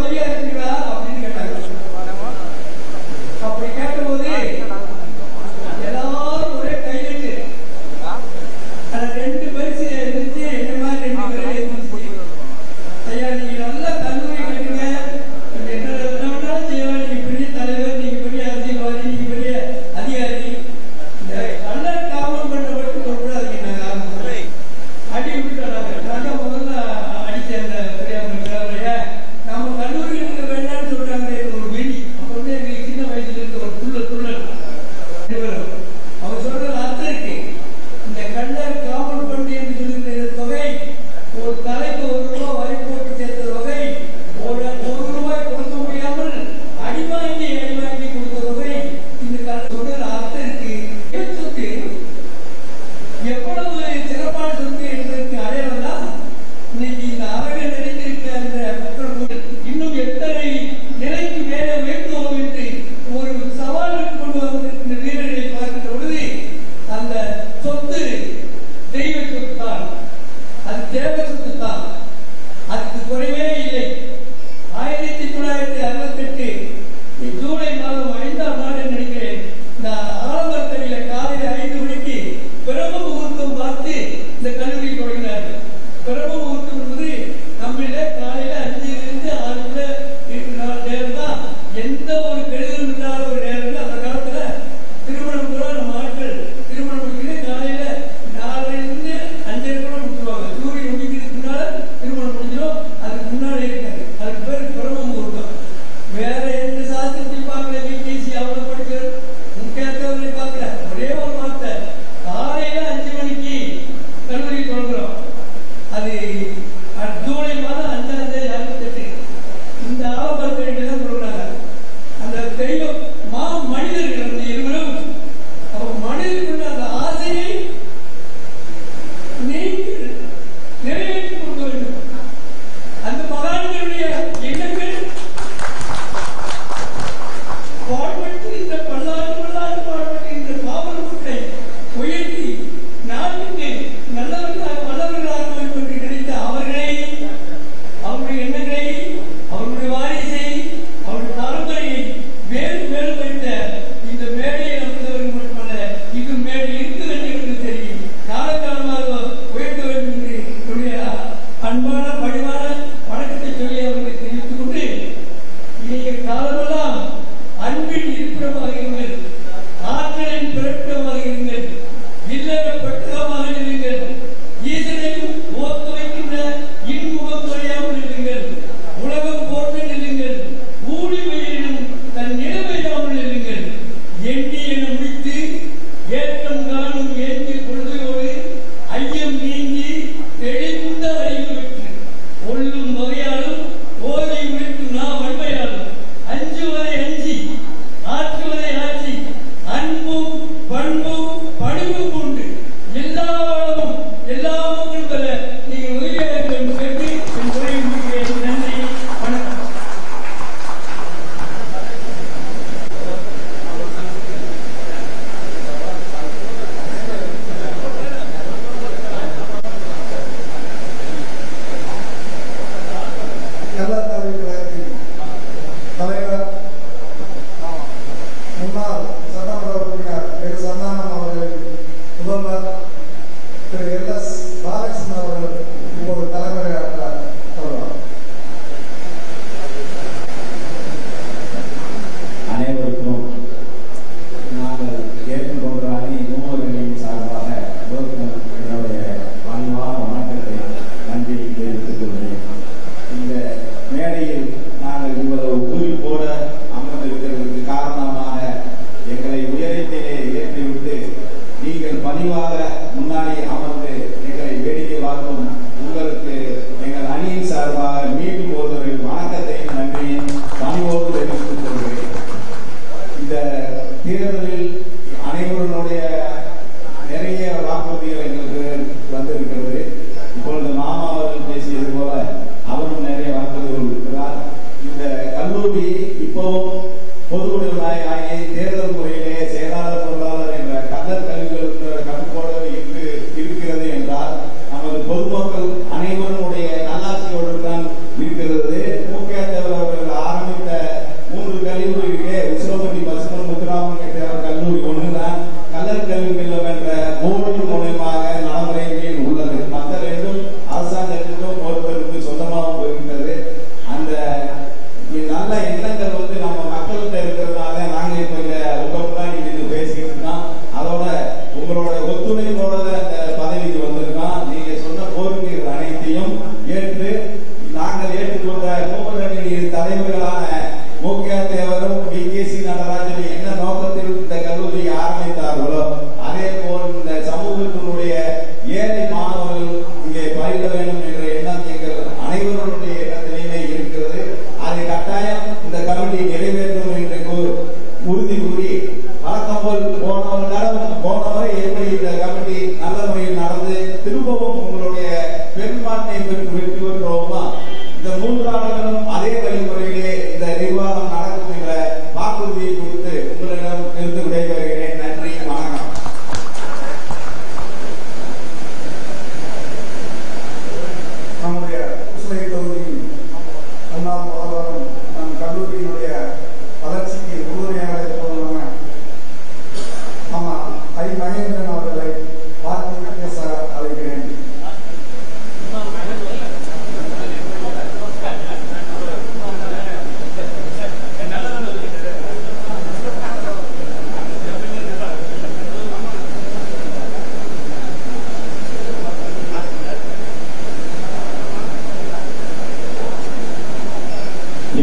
தளபதியா இருக்கீங்களா அப்படின்னு கேட்டாங்க. அப்படி கேட்டபோது எல்லாரும் ஒரே கையெழுத்து. 2 பரிசு இருந்துச்சு, இந்த மாதிரி 2 பேர் இருந்துச்சு. ஐயா நீங்க நல்லா கல்லூரி கட்டுங்க, என்ன செய்யலாம், நீங்க பெரிய தலைவர், நீங்க பெரிய அரசியல்வாதி, நீங்க பெரிய அதிகாரி, இந்த கல்லர் காவல் பண்ண மட்டும் சொல்லக்கூடாதுங்க. அடி விட்டுறாங்க. நான் தான் முதல்ல அடிச்ச அந்த பெரியார் நம்ம கல்லூரியில் இருக்க வேண்டும்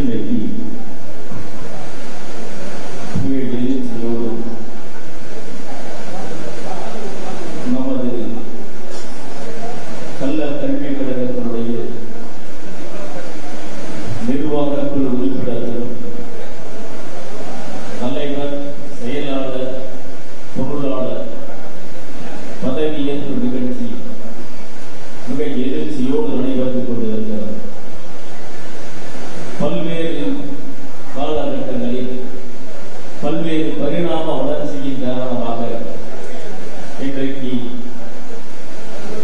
இன்றைக்கு நமது கல்லர் கல்விக் கழகத்தினுடைய நிர்வாக குழு உறுப்பினர்கள், தலைவர், செயலாளர், பொருளாளர் பதவியேற்பு நிகழ்ச்சி மிக எழுச்சியோடு நடைபெற்றுக் கொண்டிருக்கிறது. பல்வேறு காலகட்டங்களில் பல்வேறு பரிணாம வளர்ச்சியின் காரணமாக இன்றைக்கு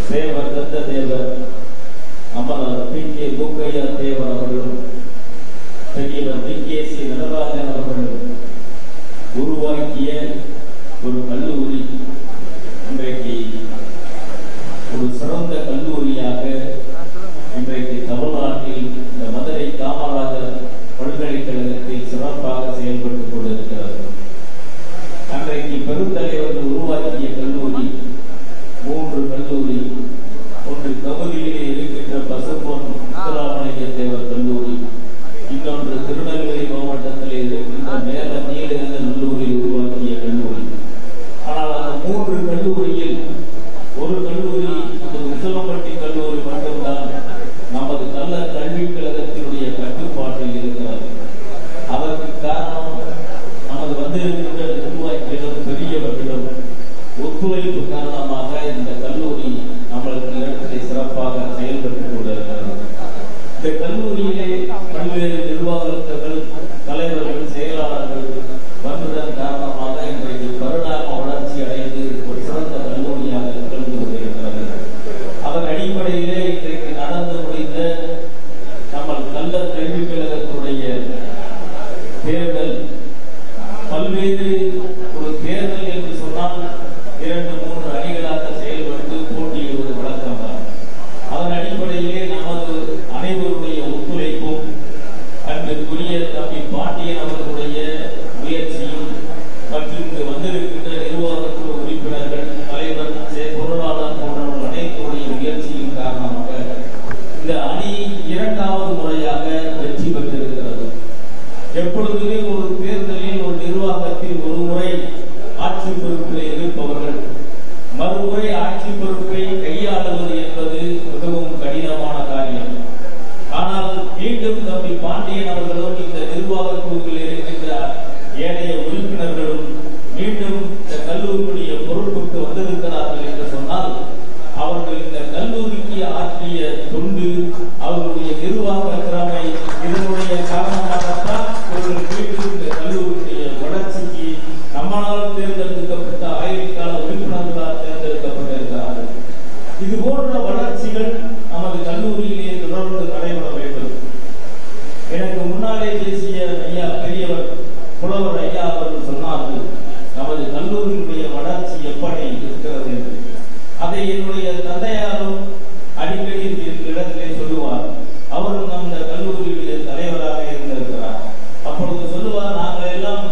தேவர் தத்த தேவர் அமரர் பி.கே. மூக்கையா தேவர் அவர்களும் பெரியவர் பி.கே.சி. நடராஜன் அவர்களும் உருவாக்கிய ஒரு கல்லூரி இன்றைக்கு ஒரு சிறந்த கல்லூரியாக இன்றைக்கு தமிழ்நாட்டில் இந்த மதுரை காமராஜர் பல்கலைக்கழகத்தில் சிறப்பாக செயல்பட்டுக் கொண்டிருக்கிறது. அன்றைக்கு பெருந்தலைவர்கள் உருவாக்கிய கல்லூரி 3 கல்லூரி. ஒன்று கமுதியிலே இருக்கின்ற பசும்பொன் முத்துராமலிங்க தேவர் கல்லூரி, இன்னொன்று திருநெல்வேலி மாவட்டத்திலே இருக்கின்ற மேல நீலகிரி நல்லூரில் உருவாக்கிய கல்லூரி. ஆனால் அந்த 3 கல்லூரியில் ஒரு கல்லூரி, உசிலம்பட்டி கல்லூரி மட்டும்தான் நமது கல்லர் கல்விக் கழகத்தினுடைய கட்டுப்பாட்டில் இருக்கிறது. அதற்கு காரணம் நமது வந்திருக்கின்ற நிர்வாகிகளும் பெரியவர்களும் ஒத்துழைப்பு காரணமாக இந்த கல்லூரி நம்மளுக்கு இடத்திலே சிறப்பாக செயல்பட்டுக் கொண்டிருக்கிறது. இந்த கல்லூரியிலே பல்வேறு நிர்வாகங்கள், தலைவர்கள், செயலாளர்கள் வந்ததன் காரணமாக இன்றைக்கு பரிணாம வளர்ச்சி அடைந்து ஒரு சிறந்த கல்லூரியாக திகழ்ந்து கொண்டிருக்கிறது. அதன் அடிப்படையிலே இன்றைக்கு நடந்து முடிந்த நம்ம கல்லர் கல்விக் கழகத்தினுடைய தேர்தல் பல்வேறு ஒரு தேர்தல் என்று சொன்னால் 2-3 அணிகளாக செயல்பட்டு போட்டியிடுவது வழக்கம்தான். அதன் அடிப்படையிலே நமது அனைவருடைய ஒத்துழைப்பும் அன்பிற்குரிய தம்பி பாண்டியன் அவர்களுடைய முயற்சியும் மற்றும் இங்கு வந்திருக்கின்ற நிர்வாக குழு உறுப்பினர்கள், தலைவர், பொருளாளர் போன்றவர்கள் அனைத்துடைய முயற்சியின் காரணமாக இந்த அணி 2வது முறையாக வெற்றி பெற்றிருக்கிறது. எப்பொழுதுமே ஒரு தேர்தலில் ஒரு நிர்வாகத்தில் ஒரு முறை ஆட்சி பொறுப்பில் இருப்பவர்கள் மறுமுறை ஆட்சி பொறுப்பை கையாளுவது என்பது மிகவும் கடினமான காரியம். ஆனால் மீண்டும் தம்பி பாண்டியன் அவர்களும் இந்த நிர்வாக குழுவில் இருக்கின்ற ஏனைய உறுப்பினர்களும் மீண்டும் இந்த கல்லூரியுடைய பொறுப்புக்கு வந்திருக்கிறார்கள் என்று சொன்னால் அவர்கள் இந்த கல்லூரிக்கு ஆற்றிய தொண்டு, அவர்களுடைய நிர்வாக திறமை, இதனுடைய காரணமாகத்தான் அவர்கள் மீண்டும் இந்த கல்லூரியுடைய வளர்ச்சிக்கு நம்மால் தேர்ந்தெடுக்கப்பட்ட ஆய்வுக்கால உறுப்பினர்களால் தேர்ந்தெடுக்கப்பட்டிருக்கிறார்கள். இது போன்ற வளர்ச்சிகள் நமது கல்லூரியிலே தொடர்ந்து நடைபெற வேண்டும். எனக்கு முன்னாலே பேசிய ஐயா பெரியவர் புலவர் ஐயா அவர்கள் சொன்னார்கள், நமது கல்லூரியினுடைய வளர்ச்சி எப்படி இருக்கிறது என்று. அதை என்னுடைய தந்தையாரும் அடிக்கடி இடத்திலே சொல்லுவார். அவரும் அந்த கல்லூரியுடைய தலைவராக இருந்திருக்கிறார். அப்பொழுது சொல்லுவார், நாங்கள் எல்லாம்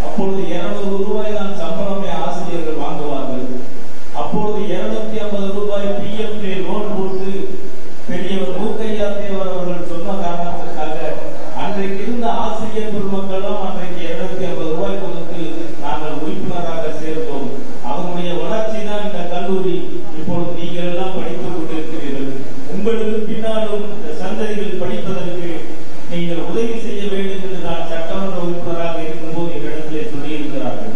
அப்பொழுது 200 ரூபாய் தான் சம்பளமே ஆசிரியர்கள் வாங்குவார்கள். அப்பொழுது 250 ரூபாய் PF லோன் போட்டு பெரியவர் மூக்கையா தேவர் அவர்கள் சொன்ன காரணத்திற்காக அன்றைக்கு இருந்த ஆசிரியர் பெருமக்களும் அன்றைக்கு 250 ரூபாய் கொடுத்து நாங்கள் உறுப்பினராக சேர்ந்தோம். அதனுடைய வளர்ச்சி தான் இந்த கல்லூரி. இப்பொழுது நீங்கள் எல்லாம் படித்துக் கொண்டிருக்கிறீர்கள். உங்களுக்கு பின்னாலும் இந்த சந்ததிகள் படிப்பதற்கு நீங்கள் உதவி செய்ய வேண்டும் என்று நான் சட்டமன்ற உறுப்பினராக இருக்கும்போது என்னிடத்திலே சொல்லியிருக்கிறார்கள்.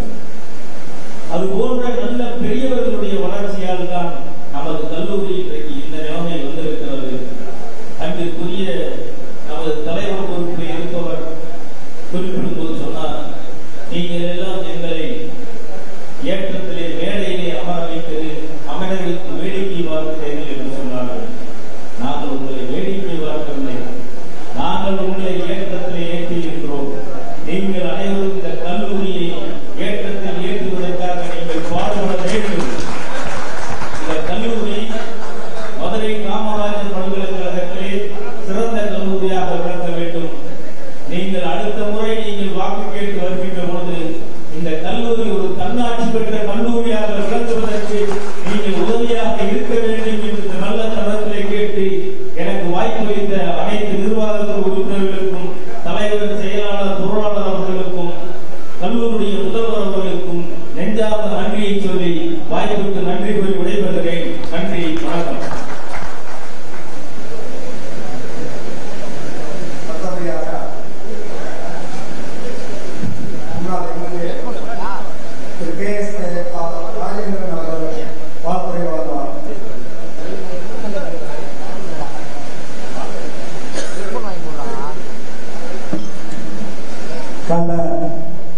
அது போன்ற நல்ல பெரியவர்களுடைய வளர்ச்சியால் தான் நமது கல்லூரி இன்றைக்கு இந்த நிலைமை வந்திருக்கிறது. அன்றைக்குரிய நமது தலைவர் பொறுப்பில் இருப்பவர் குறிப்பிடும் போது சொன்னார், நீங்கள் எல்லாம் எங்களை ஏற்றத்திலே மேடையிலே அமர வைத்தது, அமர வைத்து வேடிக்கை பார்க்கிறீர்கள் என்று சொன்னார்கள். நாங்கள் உங்களை வேடிக்கை பார்க்கவில்லை, நாங்கள் உங்களை ஏற்றத்திலே ஏற்றி இருக்கிறோம். நீங்கள் அனைவரும் இந்த கல்லூரியை ஏற்றத்தில் ஏற்றுவதற்காக நீங்கள் பாடுபட வேண்டும். இந்த கல்லூரி மதுரை காமராஜர் பல்கலைக்கழகத்திலே சிறந்த கல்லூரியாக விளங்க வேண்டும். நீங்கள் அடுத்த முறை நீங்கள் வாக்கு கேட்டு வருகின்ற பொழுது இந்த கல்லூரி ஒரு தன்னாட்சி பெற்ற கல்லூரியாக விளங்குவதற்கு நீங்கள் உதவியாக இருக்க வேண்டும் என்று நல்ல தரத்திலே கேட்டு எனக்கு வாய்ப்பு வைத்த அனைத்து நிர்வாக உறுப்பினர்களுக்கும் தலைவர், செயலாளர், பொருளாளர் அவர்களுக்கும் கல்லூரிய முதல்வர் அவர்களுக்கும் நெஞ்சார்ந்த நன்றியை சொல்லி வாய்ப்புக்கு நன்றி கூறி விடைபெறுகிறேன். நன்றி, வணக்கம்.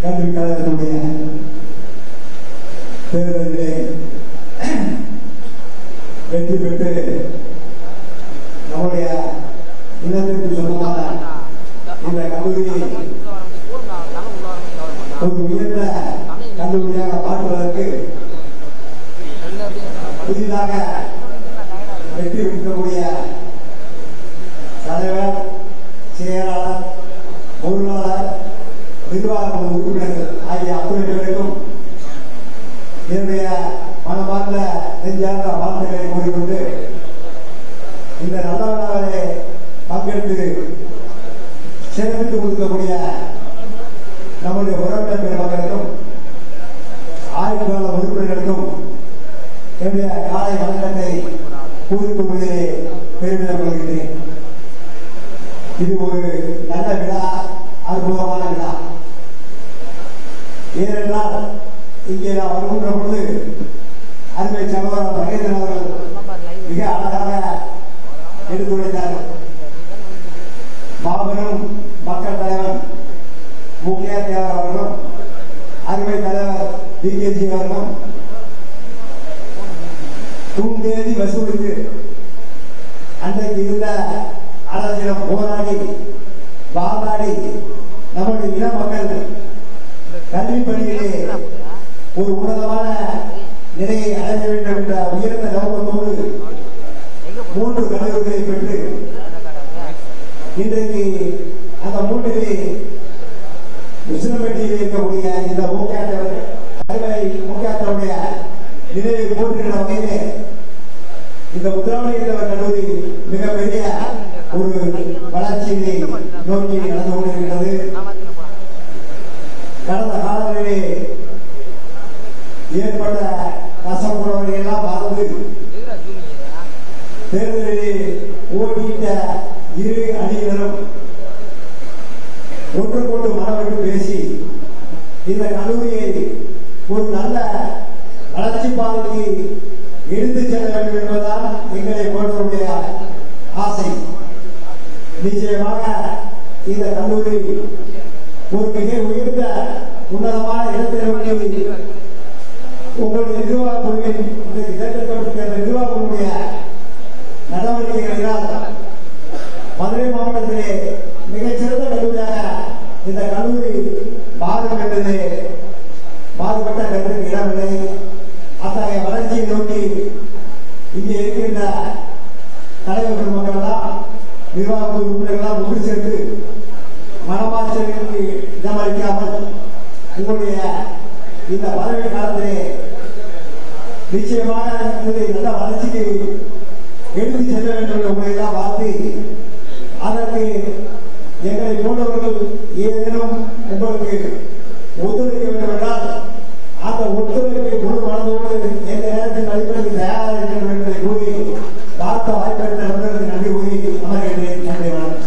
கல்வி கழகத்துடைய தேர்தலிலே வெற்றி பெற்று நம்முடைய இனத்திற்கு சொந்தமான இந்த கல்லூரியை ஒரு உயர்ந்த கல்லூரியாக மாற்றுவதற்கு புதிதாக வெற்றி பெற்றக்கூடிய தலைவர், செயலாளர், பொருளாளர், நிர்வாக உறுப்பினர்கள் ஆகிய அத்துணை பேருக்கும் என்னுடைய மனமார்ந்த நெஞ்சார்ந்த வார்த்தைகளை கூறிக்கொண்டு இந்த நல்ல விழாவிலே பங்கெடுத்து சிறப்பித்து கொடுக்கக்கூடிய நம்முடைய உறவினர் பெருமக்களுக்கும் ஆய்வாளர் உறுப்பினர்களுக்கும் என்னுடைய காலை வணக்கத்தை கூறிக்கொள்வதிலே பெருமிதம் கொள்கிறேன். இது ஒரு நல்ல விழா, அற்புதமான விழா. ஏனென்றால் இங்கே நாம் வருகின்ற பொழுது அருமை சகோதரர் மகேந்திரன் அவர்கள் மிக அழகாக எடுத்துரைத்தார்கள். மாபெரும் மக்கள் தலைவர் முக்கிய தேவர் அவர்களும் அருமை தலைவர் DKG அவர்களும் தூண்டேறி வசூலித்து அன்றைக்கு இருந்த அரசிடம் போராடி வாதாடி நம்முடைய இன மக்கள் கல்வி பணியிலே ஒரு உன்னதமான நிலையை அடைய வேண்டும் என்ற உயர்ந்த நோக்கத்தோடு 3 கல்லூரிகளை பெற்று இன்றைக்கு அந்த 3 உசிலம்பட்டியில் இருக்கக்கூடிய இந்த முக்கியத்தவருடைய நிலையை போற்றுகிற வகையிலே இந்த முத்திராமலிங்கத்தவர் கல்லூரி மிகப்பெரிய ஒரு வளர்ச்சியை நோக்கி நடந்து கொண்டிருக்கிறது. கடந்த காலங்களிலே ஏற்பட்ட கசப்புறவர்களை எல்லாம் பார்த்து தேர்தலிலே ஓடிட்ட இரு அணியினரும் ஒன்றுக்கொண்டு மனவிட்டு பேசி இந்த கல்லூரியை ஒரு நல்ல வளர்ச்சி பாதைக்கு எடுத்து செல்ல வேண்டும் என்பதுதான் எங்களை போன்றவருடைய ஆசை. நிச்சயமாக இந்த கல்லூரி ஒரு மிக உயர்ந்த உன்னதமான இடத்தை நோக்கி உங்களுடைய நிர்வாக குழுவின் நிர்வாக குழுவுடைய நடவடிக்கைகளினால் மதுரை மாவட்டத்திலே மிகச்சிறந்த கல்லூரியாக இந்த கல்லூரி மாறும் என்பது மாறுபட்ட கருத்துக்கு இடமில்லை. அத்தகைய வளர்ச்சியை நோக்கி இங்கே இருக்கின்ற தலைவர் பெருமக்களெல்லாம் நிர்வாக உறுப்பினர்களால் ஒன்று சேர்ந்து மனமாற்றங்களுக்கு இடமளிக்காமல் உங்களுடைய இந்த பதவி காலத்திலே நிச்சயமான நல்ல வளர்ச்சிக்கு எடுத்து செல்ல வேண்டும் என்ற உங்களை எல்லாம் வாழ்த்து அதற்கு எங்களை போன்றவர்கள் ஏதேனும் உங்களுக்கு ஒத்துழைக்க வேண்டும் என்றால் அந்த ஒத்துழைப்பை முழு மனதோடு எந்த நேரத்தில் அளிப்பதற்கு தயாராக இருக்கிறோம் என்பதை கூறி பார்த்த வாய்ப்பளித்த நண்பர்களுக்கு நன்றி கூறி அமர்கிறேன். நன்றி, வணக்கம்.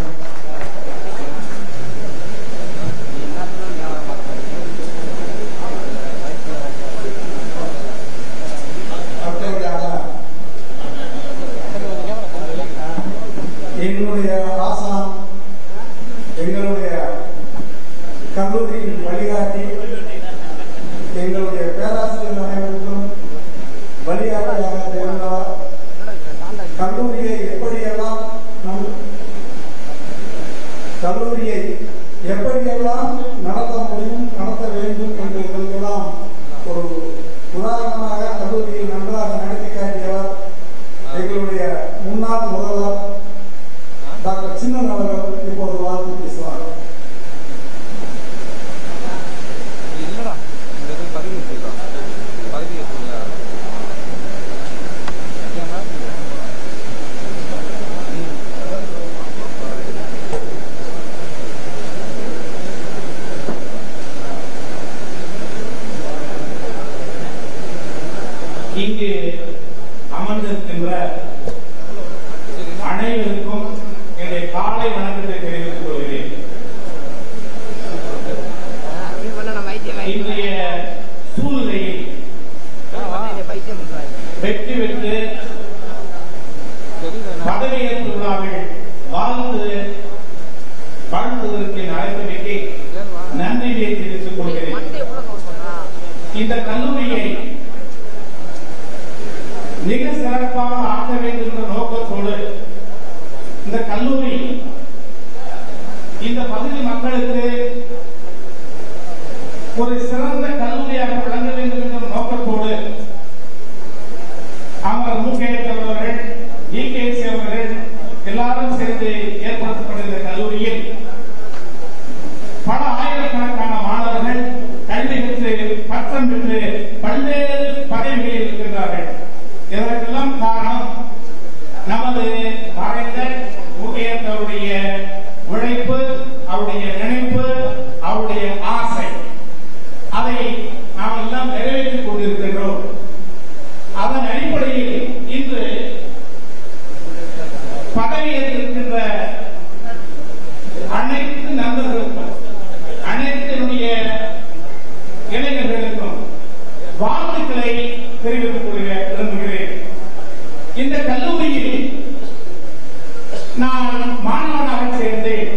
என்னுடைய ஆசான், எங்களுடைய கல்லூரியின் வழிகாட்டி, எங்களுடைய பேராசிரியர் அனைவருக்கும் வழிகாட்டியாக திகழ்ந்தார். கல்லூரியை எப்படியெல்லாம் நடத்த முடியும், நடத்த வேண்டும் என்பதற்கெல்லாம் ஒரு உதாரணமாக கல்லூரியை நன்றாக நடத்தி காட்டியவர் எங்களுடைய முன்னாள் முதல்வர் டாக்டர் சின்னன் அவர்கள் இப்போது வாழ்த்து பேசுவார். இங்கு அமர்ந்திருக்கின்ற அனைவருக்கும் என்னுடைய காலை வணக்கத்தை தெரிவித்துக் கொள்கிறேன். இன்றைய சூழ்நிலையில் வெற்றி பெற்று பதவியேற்பு விழாவில் வாழ்வதற்கு அழைத்தமைக்கு நன்றியை தெரிவித்துக் கொள்கிறேன். இந்த கல்லூரியை மிக சிறப்பாக ஆக்க வேண்டும் என்ற நோக்கத்தோடு இந்த கல்லூரி இந்த பகுதி மக்களுக்கு ஒரு சிறந்த கல்லூரியாக விளங்க வேண்டும் என்ற நோக்கத்தோடு அவர் முகேஷ் அவர்கள், இகேசி அவர்கள் எல்லாரும் சேர்ந்து ஏற்படுத்தப்பட்ட இந்த கல்லூரியில் பல ஆயிரக்கணக்கான மாணவர்கள் கல்வி பெற்று பட்டம் பெற்று பல்வேறு பதவிகளில் இருக்கின்றார்கள். இதற்கெல்லாம் காரணம் நமது மறைந்த முகேஷ் அவருடைய உழைப்பு, அவருடைய நினைப்பு, அவருடைய ஆசை. அதை நாம் எல்லாம் நிறைவேற்றிக் கொண்டிருக்கின்றோம். அதன் அடிப்படையில் இன்று பதவியேற்றிருக்கின்ற அனைத்து நண்பர்களுக்கும், அனைத்து இளைஞர்களுக்கும் வாழ்த்துக்களை தெரிவித்துக் கொள்ள விரும்புகிறேன். இந்த கல்லூரியில் நான் மாணவனாக சேர்ந்தேன்.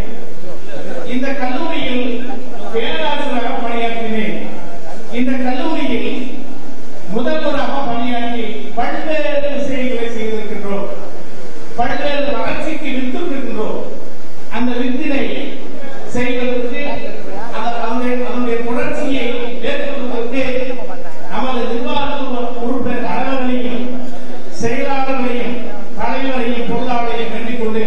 இந்த கல்லூரியில் பேராசிரியராக பணியாற்றினேன். இந்த கல்லூரியில் முதல்வராக பணியாற்றி பல்வேறு விஷயங்களை செய்திருக்கின்றோம். பல்வேறு வளர்ச்சிக்கு வித்திருக்கின்றோம். அந்த வித்தினை செய்வதற்கு அதனுடைய தொடர்ச்சியை ஏற்படுவதற்கு நமது நிர்வாக உறுப்பினர் அனைவரையும், செயலாளர்களையும், தலைவரையும், பொருளாளரையும் வேண்டிக் கொண்டு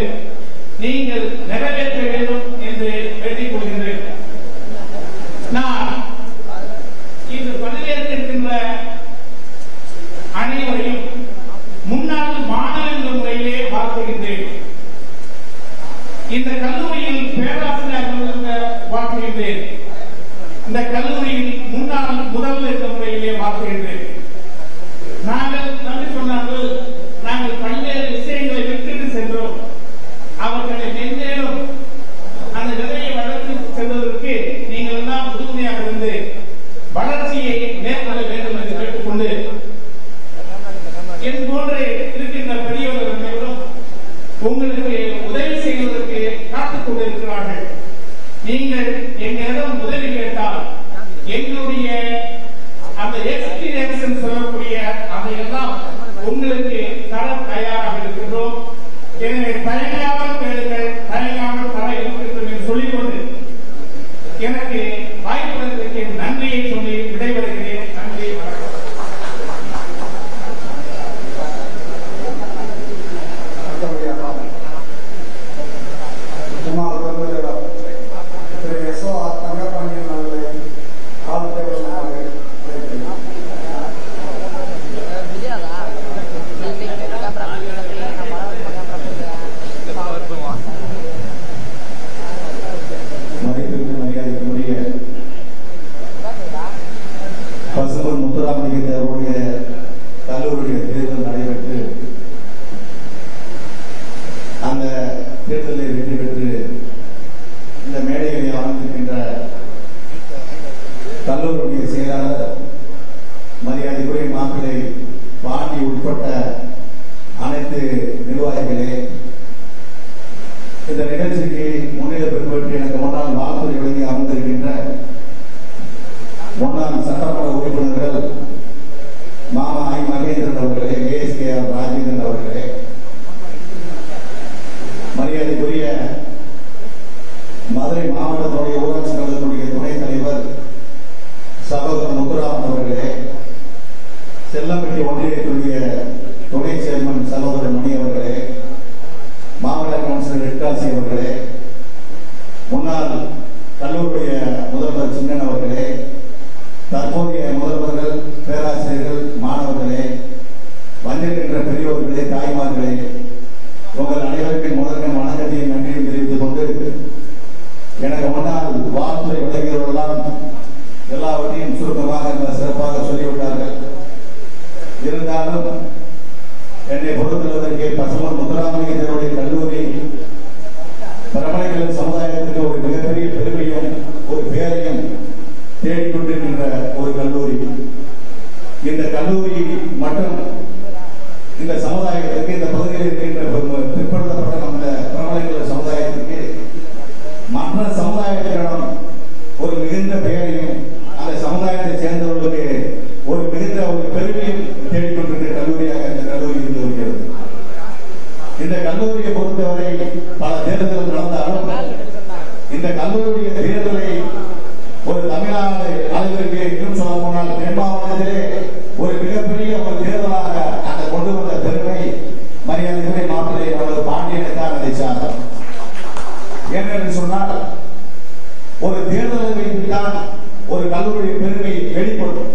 நீங்கள் நிறைவேற்ற வேண்டும் என்று வேண்டிக் கொள்கின்றேன். நான் இன்று பதவியேற்கின்ற அனைவரையும் முன்னாள் மாணவர்கள் முறையிலே வாழ்த்துகின்றேன். இந்த கல்லூரியில் பேராசிரியர்கள் வாழ்த்துகின்றேன். இந்த கல்லூரியில் முன்னாள் முதல்வர் என்ற முறையிலே வாழ்த்துகின்றேன். நாங்கள் நன்றி சொன்னார்கள். நாங்கள் பல்வேறு விஷயங்களை விட்டுட்டு சென்றோம். அவர்களை மென்மேலும் அந்த விதையை வளர்த்து செல்வதற்கு நீங்கள் எல்லாம் உறுதுணையாக இருந்து வளர்ச்சியை மேற்கொள்ள வேண்டும் என்று கேட்டுக்கொண்டு, என் போன்று இருக்கின்ற பெரியவர்கள் அனைவரும் உங்களுக்கு உதவி செய்வதற்கு காத்துக் கொண்டிருக்கிறார்கள். நீங்கள் எங்களிடம் உதவி கேட்டால் எங்களுடைய அந்த எக்ஸ்பீரியன்ஸ் சொல்லக்கூடிய அதையெல்லாம் உங்களுக்கு தர தயாராக இருக்கின்றோம். எனவே தயங்காமல் கேளுங்கள், தயங்காமல் தர இருக்கின்றோம் என்று சொல்லிக்கொண்டு எனக்கு வாய்ப்புகளுக்கு நன்றியை சொல்லி விடைபெறுகிறேன். நன்றி, வணக்கம். கல்லூரியுடைய தேர்தல் நடைபெற்று அந்த தேர்தலில் வெற்றி பெற்று இந்த மேடைகளை அமர்ந்திருக்கின்ற கல்லூரியுடைய செயலாளர் மரியாதைக்குரிய மாப்பிள்ளை பாண்டி உட்பட்ட அனைத்து நிர்வாகிகளே, இந்த நிகழ்ச்சிக்கு முன்னிலை பெறுவதற்கு எனக்கு முன்னால் வாழ்த்துறை வழங்கி அமர்ந்திருக்கின்ற முன்னாள் சட்டமன்ற உறுப்பினர்கள் மாமா ஐ மகேந்திரன் அவர்களே, ஏஎஸ்கேஆர் ராஜேந்திரன் அவர்களே, மரியாதைக்குரிய மதுரை மாவட்டத்துடைய ஊராட்சி கழகத்துடைய துணைத் தலைவர் சகோதரர் முத்துராமன் அவர்களே, செல்லம்பட்டி ஒன்றியத்துடைய துணை சேர்மன் சகோதரர் மணி அவர்களே, மாவட்ட கவுன்சிலர் எட்டாசி அவர்களே, முன்னாள் கல்லூரிய முதல்வர் சின்னன் அவர்களே, தற்போதைய முதல்வர்கள், பேராசிரியர்கள், மாணவர்களே, வந்திருக்கின்ற பெரியோர்களே, தாய்மார்களே, உங்கள் அனைவருக்கும் முதல்வன் வணக்கத்தையும் நன்றியும் தெரிவித்துக் கொண்டு எனக்கு முன்னால் வாழ்த்துறை வழங்கியவர்களெல்லாம் எல்லாவற்றையும் சுருக்கமாக சிறப்பாக சொல்லிவிட்டார்கள். இருந்தாலும் என்னை பொறுத்தளவிற்கு பசுமன் முத்துராமலிங்கத்தினுடைய கல்லூரி பிரபலங்களின் சமுதாயத்திற்கு ஒரு மிகப்பெரிய பெருமையும் ஒரு பெயரையும் தேடிக்கொண்டிருக்கின்ற ஒரு கல்லூரி. இந்த கல்லூரி மற்றும் இந்த சமுதாயத்திற்கு இந்த பகுதியில் இருக்கின்ற பிற்படுத்தப்பட்ட அந்த பிரபலங்களின் சமுதாயத்திற்கு மற்ற சமுதாயத்திடம் ஒரு மிகுந்த பெயரையும் அந்த சமுதாயத்தை சேர்ந்தவர்களுக்கு ஒரு மிகுந்த ஒரு பெருமையும் தேடிக்கொண்டிருக்கிற கல்லூரியாக இந்த கல்லூரி இருந்து வருகிறது. இந்த கல்லூரியை பொறுத்தவரை பல தேர்தல்கள் நடந்தாலும் இந்த கல்லூரிய தேர்தலை ஒரு தமிழ்நாடு அளவிற்கு இன்னும் சொல்ல போனால் தென் மாவட்டத்திலே ஒரு மிகப்பெரிய ஒரு தேர்தலாக அந்த கொண்டு வந்த பெருமை மரியாதை மாப்பிள்ளை நமது பாண்டியனுக்காக அதை சார்ந்தார். ஏனென்று சொன்னால் ஒரு தேர்தலை வைத்துத்தான் ஒரு கல்லூரிய பெருமை வெளிப்படும்.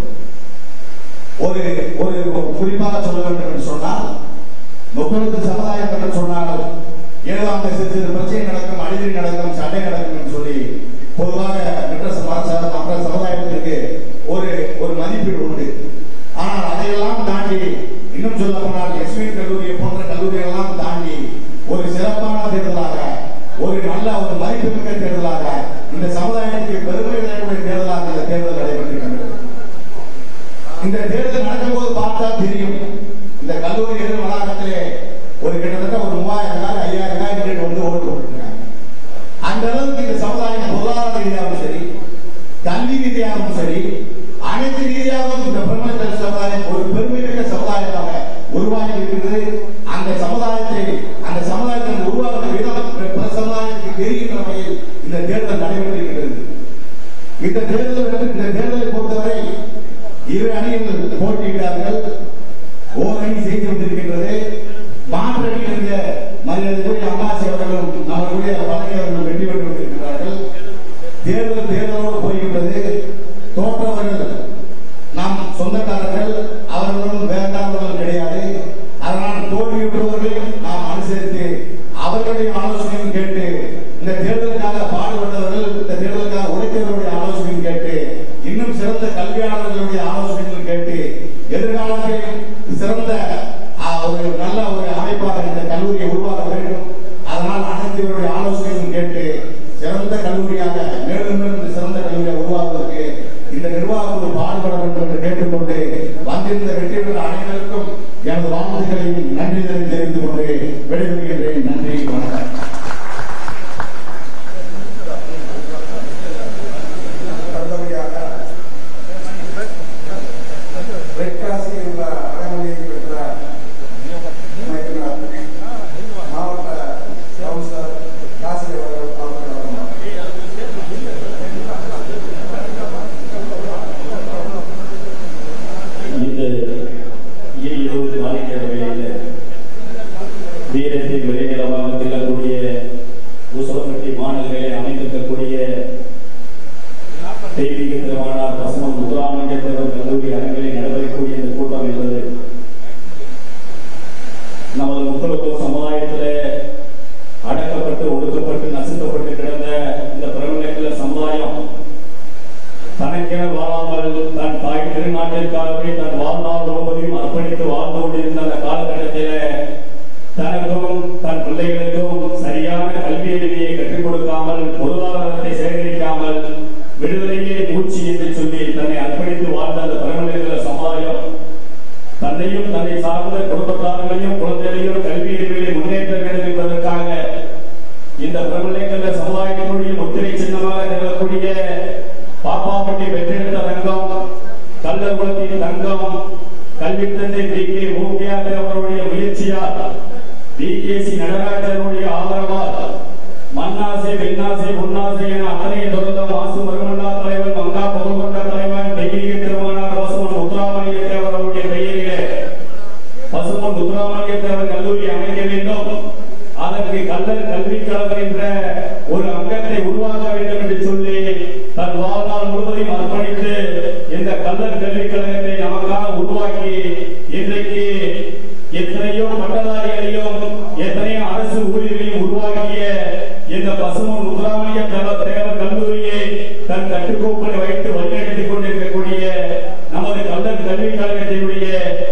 ஒரு ஒரு குறிப்பாக சொல்ல வேண்டும் என்று சொன்னால் முப்பது சமுதாயம் என்று சொன்னால் ஏதோ அந்த சிறு சிறு பிரச்சனை நடக்கும், அடிக்கடி நடக்கும், சண்டை நடக்கும் என்று சொல்லி பொதுவாக மற்ற சமுதாயத்திற்கு ஒரு ஒரு மதிப்பீடு உண்டு. ஆனால் அதையெல்லாம் தாண்டி இன்னும் சொல்ல போனால் எஸ்வின் கல்லூரியை போன்ற கல்லூரியெல்லாம் தாண்டி ஒரு சிறப்பான தேர்தலாக ஒரு நல்ல ஒரு மதிப்புமிக்க தேர்தலாக இந்த சமுதாயத்திற்கு பெருமை விளையக்கூடிய தேர்தலாக இந்த தேர்தல் நடைபெற்றிருக்கிறது. இந்த தேர்தல் நடக்கும் போது பார்த்தா தெரியும் இந்த கல்லூரி எதிர் வளாகத்திலே ஒரு கிட்டத்தட்ட ஒரு 3000 5000 வந்து ஓட்டு போட்டிருக்காங்க. அந்த அளவுக்கு இந்த சமுதாயம் பொருளாதார ரீதியாகவும் சரி, கல்வி ரீதியாகவும் சரி, அனைத்து ரீதியாகவும் இந்த பிரம்மச்சரிய சமுதாயம் ஒரு பெருமைமிக்க சமுதாயமாக உருவாகி இருக்கிறது. அந்த சமுதாயத்தின் உருவாகிற விதம் பிற சமுதாயத்துக்கு தெரிகின்ற வகையில் இந்த தேர்தல் நடைபெற்றிருக்கிறது. இந்த தேர்தலை பொறுத்தவரை இரு அணிகள் போட்டியிட்டார்கள். ஓர் அணி செய்து கொண்டிருக்கின்றது. மாற்று அணியில் இருந்த மரியாதைக்குரிய அம்மாசி அவர்களும் நம்மளுடைய பழனி அவர்களும் வெற்றி பெற்று கொண்டிருக்கிறார்கள். தேர்தலோடு போகின்றது. தோற்றவர்கள் நாம் சொந்தக்காரர்கள், அவர்களும் வேண்டாதவர்கள் கிடையாது. அதனால் தோல்வியுற்றவர்களையும் நாம் அனுசரித்து அவர்களுடைய ஆலோசனையும் கேட்டு இந்த தேர்தலுக்காக பாடுபட்டவர்கள், இந்த தேர்தலுக்காக உழைத்தவர்களுடைய ஆலோசனையும் கேட்டு இன்னும் சிறந்த கல்வியாளர்களுடைய ஆலோசனைகள் கேட்டு எதிர்காலத்தில் சிறந்த ஒரு நல்ல ஒரு அமைப்பாக இந்த கல்லூரியை உருவாக்க வேண்டும். அதனால் அனைவருடைய ஆலோசனையும் கேட்டு சிறந்த கல்லூரியாக மேலும் மேலும் சிறந்த கல்லூரியாக உருவாக்குவதற்கு இந்த நிர்வாகங்கள் பாடுபட வேண்டும் என்று கேட்டுக்கொண்டு வந்திருந்த வெற்றி பெற்ற அனைவருக்கும் எனது வாழ்த்துக்களையும் நன்றிகளை தெரிவித்துக் கொண்டு விடைபெறுகின்றேன். நன்றி, வணக்கம்.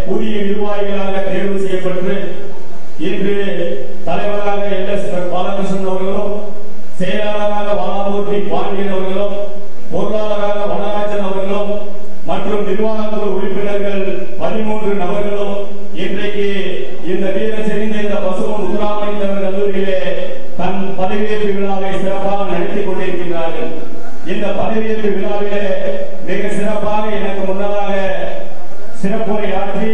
கல்லூரி அவர்களும், பொருளாளராக வனராஜன் அவர்களும் மற்றும் நிர்வாகக்குழு உறுப்பினர்கள் 13 நபர்களும் இன்றைக்கு இந்த வீரம் செறிந்த இந்த பசுமன் முத்துராமலிங்க தேவர் கல்லூரியிலே தன் பதவியேற்பு விழாவை சிறப்பாக நடத்தி கொண்டிருக்கிறார்கள். இந்த பதவியேற்பு விழாவிலே மிக சிறப்பாக எனக்கு முன்னதாக சிறப்புரை ஆற்றி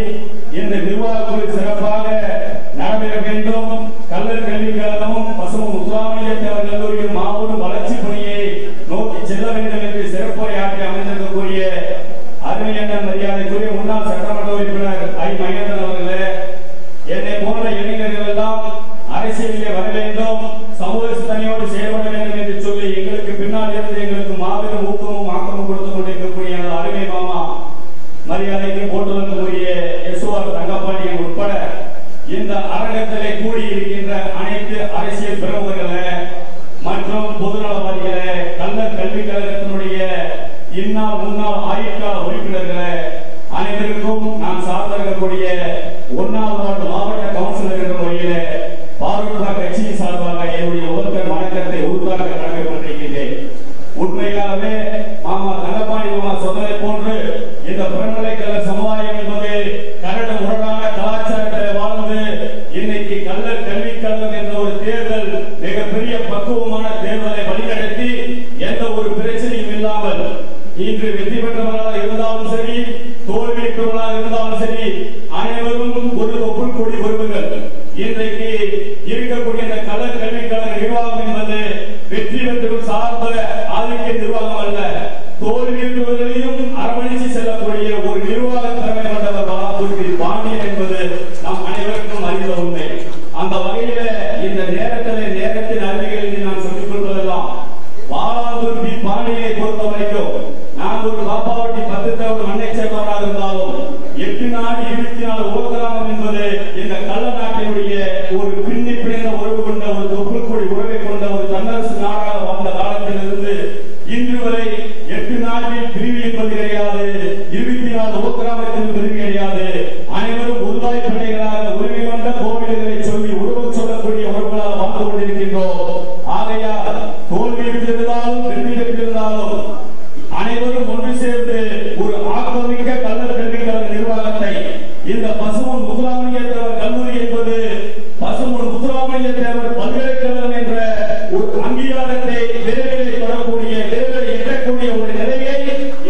இந்த நிர்வாகக்குழு சிறப்பாக நடைபெற வேண்டும், கல்லர் கல்விக் கழகமும் பசுமன் முத்துராமலிங்க தேவர் கல்லூரியும் மாபெரும் வளர்ச்சி பணியை நோக்கி செல்ல வேண்டும் என்று சிறப்புரை ஆற்றி அமைந்திருக்கக்கூடிய அருமையான மரியாதைக்குரிய முன்னாள் சட்டமன்ற உறுப்பினர் ஐ. மகேந்திரன் அவர்களே, என்னை போன்ற இளைஞர்கள் எல்லாம் அரசியலிலே வர வேண்டும், சமூக சிந்தனையோடு செயல்பட வேண்டும் என்று சொல்லி எங்களுக்கு பின்னால் இருந்து எங்களுக்கு மாபெரும் ஊக்கமும் ஆக்கமும் கொடுத்துக் கொண்டிருக்கக்கூடிய எனது அருமை மாமா மரியாதைக்கு போட்டுவதற்குரிய எஸ்ஓஆர் தங்கப்பாண்டியன் உட்பட இந்த அரங்கத்திலே கூடியிருக்கின்ற அனைத்து அரசியல் பிரமுகர்களே மற்றும் பொதுநலவாதிகளே, கல்லர் கல்விக் கழகத்தினுடைய இந்நாள் முன்னாள் ஆயுட்கால உறுப்பினர்களே, அனைவருக்கும் நான் சார்ந்திருக்கக்கூடிய 1ஆம் வார்டு மாவட்ட கவுன்சிலர் என்ற முறையிலே பாரூர்பா கட்சியின் சார்பாக என்னுடைய முதல்வர் வணக்கத்தை உறுதியாக கடமைப்பட்டிருக்கின்றேன். உண்மையாகவே மாமா தங்கப்பாண்டி மாமா சொன்னதை போன்று இந்த புறநிலைக்கல்ல சமுதாயம் என்பது கரடு முரடான கலாச்சாரத்தில் வாழ்ந்து இன்னைக்கு கல்லர் கல்விக் கழகம் என்ற ஒரு தேர்தல் மிகப்பெரிய பக்குவமான தேர்தலை வழிநடத்தி எந்த ஒரு பிரச்சனையும் இல்லாமல் இன்று வெற்றி பெற்றவர்களாக இருந்தாலும் சரி, தோல்வியுற்றவர்களாக இருந்தாலும் சரி, அனைவரும் ஒரு ஒப்புள் கூடி வருவர்கள். இன்றைக்கு இருக்கக்கூடிய இந்த கல்லர் கல்விக் கழக நிர்வாகம் என்பது வெற்றி பெற்று சார்ந்த ஆதிக்க நிர்வாகம் அல்ல, தோல்வியுற்றவர்களையும் அரவணைச்சு செல்லக்கூடிய ஒரு நிர்வாக திறமை கொண்டவர் வாலாதுர்பி பாண்டியன் என்பது நம் அனைவருக்கும் அறிந்த உண்மை. அந்த வகையில இந்த நேரத்தின் அறிவிகளை நான் சொல்லிக் கொள்வதெல்லாம் வாலாதுர்பி பாண்டியனை பொறுத்த வரைக்கும் நான் ஒரு பாப்பாவட்டி 10 தேவர் மண்ணை சேர்ந்தவராக இருந்தாலும் 8 நாடு 24 உலகிராமம் என்பது இந்த கள்ள நாட்டினுடைய ஒரு பின்னி பிணைந்த உறவு கொண்ட ஒரு தொப்புள் கூடி உறவை கொண்ட ஒரு தன்னரசு நாடாக வாழ்ந்த காலத்திலிருந்து இன்று வரை 8 நாட்டில் பிரிவு என்பது கிடையாது, 24 உலகிராமத்திலும் பிரிவு கிடையாது. அனைவரும் ஒருவாய் பிள்ளைகளாக உரிமை கொண்ட கோவில்களை சொல்லி உருவம் சொல்லக்கூடிய உறவுகளாக வாழ்ந்து கொண்டிருக்கின்றோம். ஆகையால் தோல்வியிட்டிருந்தாலும் வெற்றி பெற்றிருந்தாலும் அனைவரும் ஒன்று சேர்ந்து ஒரு ஆக்கமிக்க கல்லர் கல்விக் கழக நிர்வாகத்தை இந்த பசுமன் முத்துராமலிங்க தேவர் கல்லூரி என்பது பசுமன் முத்துராமலிங்க தேவர் பல்கலைக்கழகம் என்ற ஒரு அங்கீகாரத்தை விரைவில் எட்டக்கூடிய ஒரு நிலையை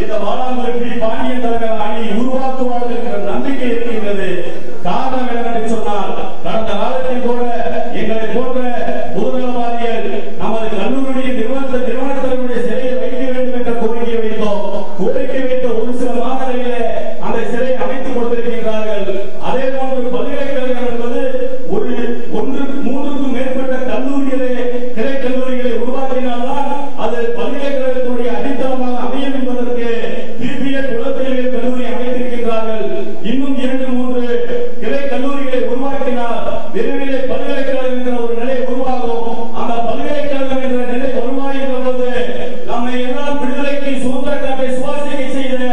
இந்த வாலாதுர்பி பாண்டியன் தலைவர் அணி உருவாக்குவார்கள் என்ற நம்பிக்கை இருக்கின்றது. காரணம் என்னவென்று சொன்னால், கடந்த காலத்தில் கூட எங்களை போன்ற பொதுநலவாதிகள் நமது கல்லூரியுடைய நிறுவனத்தினுடைய சிலையை வைக்க வேண்டும் என்ற கோரிக்கை வைத்தோம். கோரிக்கை வைத்த ஒரு சில மாதங்களிலே அந்த சிலை அமைத்துக் கொடுத்திருக்கிறார்கள். அதே போன்று பல்கலைக்கழகம் என்பது மூன்றுக்கும் மேற்பட்ட கிளை கல்லூரிகளை உருவாக்கினால்தான் அது பல்கலைக்கழகத்தினுடைய அடித்தளமாக அமையும் என்பதற்கு பிபிஎட் உலகறிவியல் கல்லூரி அமைத்திருக்கிறார்கள். இன்னும் 2-3 கிளை கல்லூரிகளை உருவாக்கினால் விரைவிலே பல்கலைக்கழகம் என்ற ஒரு நிலை உருவாகும். அந்த பல்கலைக்கழகம் என்ற நிலை உருவாகின்ற போது நம்மை எல்லாம் விடுதலைக்கு சுதந்திர காற்றை சுவாசிக்க செய்த